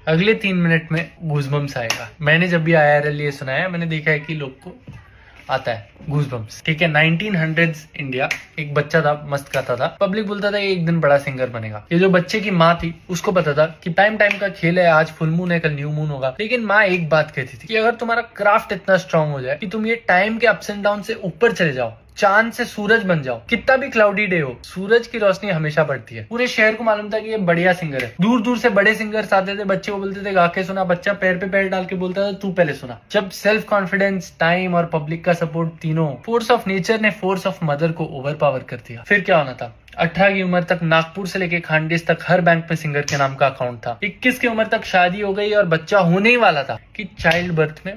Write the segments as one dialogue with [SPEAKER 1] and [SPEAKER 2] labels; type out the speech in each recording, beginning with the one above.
[SPEAKER 1] अगले 3 मिनट में गूज़बम्स आएगा। मैंने जब भी IRL ये सुना है, मैंने देखा है कि लोग को आता है गूज़बम्स। ठीक है, 1900s इंडिया, एक बच्चा था, मस्त गाता था, पब्लिक बोलता था ये एक दिन बड़ा सिंगर बनेगा। ये जो बच्चे की माँ थी उसको पता था कि टाइम का खेल है, आज फुल मून है, कल न्यू मून होगा। लेकिन माँ एक बात कहती थी कि अगर तुम्हारा क्राफ्ट इतना स्ट्रांग हो जाए कि तुम ये टाइम के अप्स एंड डाउन से ऊपर चले जाओ, चांद से सूरज बन जाओ, कितना भी क्लाउडी डे हो, सूरज की रोशनी हमेशा बढ़ती है। पूरे शहर को मालूम था कि ये बढ़िया सिंगर है। दूर दूर से बड़े सिंगर्स आते थे, बच्चे को बोलते थे गा के सुना। बच्चा पैर पे पैर डाल के बोलता था तू पहले सुना। जब सेल्फ कॉन्फिडेंस, टाइम और पब्लिक का सपोर्ट, तीनों फोर्स ऑफ नेचर ने फोर्स ऑफ मदर को ओवर पावर कर दिया, फिर क्या होना था। 18 की उम्र तक नागपुर से लेके खानदेश तक हर बैंक में सिंगर के नाम का अकाउंट था। 21 की उम्र तक शादी हो गई और बच्चा होने ही वाला था कि चाइल्ड बर्थ में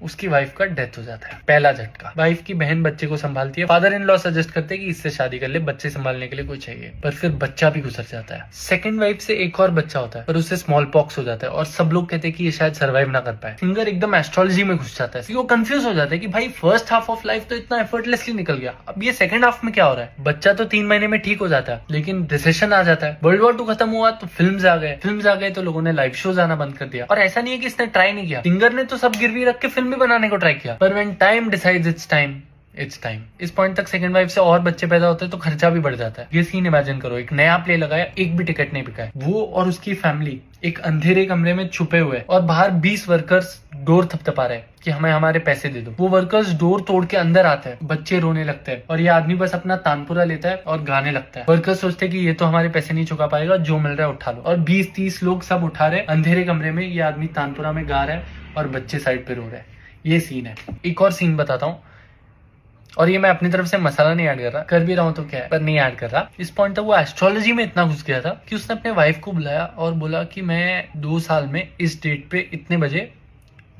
[SPEAKER 1] उसकी वाइफ का डेथ हो जाता है। पहला झटका। वाइफ की बहन बच्चे को संभालती है। फादर इन लॉ सजेस्ट करते हैं कि इससे शादी कर ले, बच्चे संभालने के लिए कोई चाहिए, पर फिर बच्चा भी गुजर जाता है। सेकंड वाइफ से एक और बच्चा होता है, पर उससे स्मॉल पॉक्स हो जाता है और सब लोग कहते हैं कि ये शायद सर्वाइव ना कर पाए। सिंगर एकदम एस्ट्रोलॉजी में घुस जाता है। वो कंफ्यूज हो जाता है कि भाई फर्स्ट हाफ ऑफ लाइफ तो इतना एफर्टलेसली निकल गया, अब ये सेकंड हाफ में क्या हो रहा है। बच्चा तो 3 महीने में ठीक हो जाता है, लेकिन रिसेशन आ जाता है। वर्ल्ड वॉर 2 खत्म हुआ तो फिल्म्स आ गए तो लोगों ने लाइव शोज आना बंद कर दिया। और ऐसा नहीं है कि इसने ट्राई नहीं किया, सिंगर ने तो सब गिरवी रख के फिल्म भी बनाने को ट्राई किया। पर when time decides it's time, it's time. इस पॉइंट तक सेकंड वाइफ से और बच्चे पैदा होते हैं तो खर्चा भी बढ़ जाता है। ये सीन इमेजिन करो, एक नया प्ले लगाया, एक भी टिकट नहीं बिका है। वो और उसकी फैमिली एक अंधेरे कमरे में छुपे हुए और बाहर 20 वर्कर्स डोर थपथपा रहे हैं कि हमें हमारे पैसे दे दो। वो वर्कर्स डोर तोड़ के अंदर आते हैं, बच्चे रोने लगते हैं और ये आदमी बस अपना तानपुरा लेता है और गाने लगता है। वर्कर्स सोचते हैं कि ये तो हमारे पैसे नहीं चुका पाएगा, जो मिल रहा है उठा लो। और 20-30 लोग सब उठा रहे, अंधेरे कमरे में ये आदमी तानपुरा में गा रहा है और बच्चे साइड पे रो रहे हैं। ये सीन है। एक और सीन बताता हूँ, और ये मैं अपनी तरफ से मसाला नहीं ऐड कर रहा, कर भी रहा हूँ तो क्या है, पर नहीं ऐड कर रहा। इस पॉइंट तक वो एस्ट्रोलॉजी में इतना घुस गया था कि उसने अपने वाइफ को बुलाया और बोला कि मैं 2 साल में इस डेट पे इतने बजे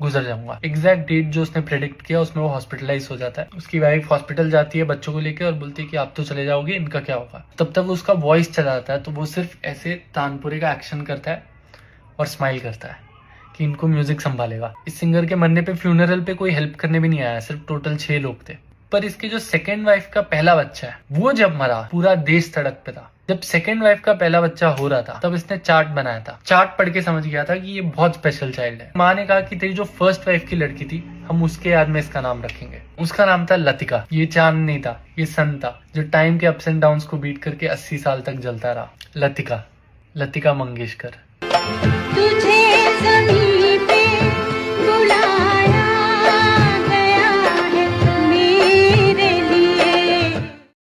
[SPEAKER 1] गुजर जाऊंगा। एग्जैक्ट डेट जो उसने प्रेडिक्ट किया उसमें वो हॉस्पिटलाइज हो जाता है। उसकी वाइफ हॉस्पिटल जाती है बच्चों को लेकर और बोलती है कि आप तो चले जाओगे, इनका क्या होगा। तब तक उसका वॉइस चला जाता है, तो वो सिर्फ ऐसे तानपुरे का एक्शन करता है और स्माइल करता है कि इनको म्यूजिक संभालेगा। इस सिंगर के मरने पे फ्यूनरल पे कोई हेल्प करने भी नहीं आया, सिर्फ टोटल 6 लोग थे। पर इसकी जो सेकेंड वाइफ का पहला बच्चा है, वो जब मरा पूरा देश सड़क पे था। जब सेकेंड वाइफ का पहला बच्चा हो रहा था तब इसने चार्ट बनाया था। चार्ट पढ़ के समझ गया था कि ये बहुत स्पेशल चाइल्ड है। माँ ने कहा कि तेरी जो फर्स्ट वाइफ की लड़की थी, हम उसके याद में इसका नाम रखेंगे। उसका नाम था लतिका। ये चांद नहीं था, ये सन था, जो टाइम के अप्स एंड डाउन को बीट करके 80 साल तक जलता रहा। लतिका, लतिका मंगेशकर। तुझे